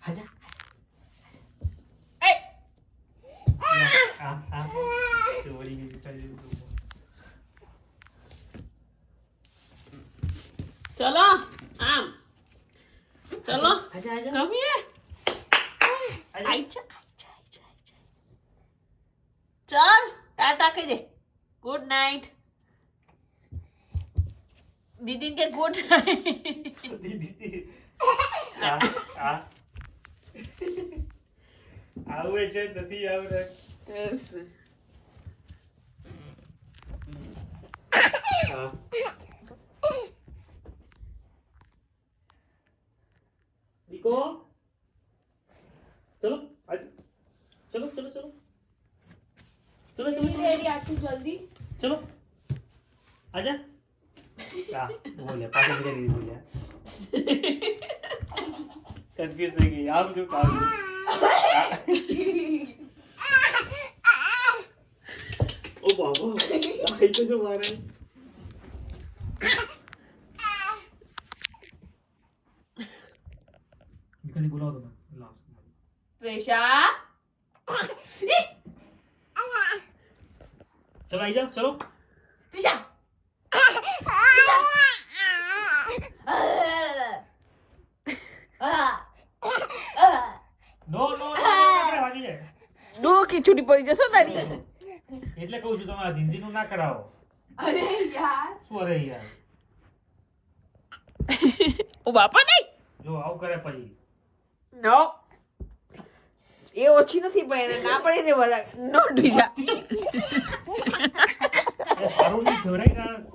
આજા ચોરી ગઈ ચલો આમ ચલો આજા આજા કમ હિયર આજા આઈચા ચલ ટાટા કહી દે ગુડ નાઇટ દીદી કે ગુડ નાઇટ દીદી આ આવે છે નથી આવડે યસ હા દીકો ચલો આજ ચલો ચલો ચલો चलो चलो रेडी आती जल्दी चलो आजा क्या बोलिए पागल कर रही बोलिए कंफ्यूज हो गई आप जो काम ओ बाबा आई तो जो मारा है निकल बुलाओ तो मैं पेशा चलो आई जाओ चलो पेशा नो नो नो વાગી જાય ડોકી છૂટી પડી જશે તારી એટલે કહું છું તમારા હિન્દીનું ના કરાવો अरे यार શું અરે યાર ઓ બાપા નહીં જો આવું કરે પછી નો એ ઓછી નથી પણ એને ના પડે ને બધા નો ડીજા સારું નહીં ખવડાય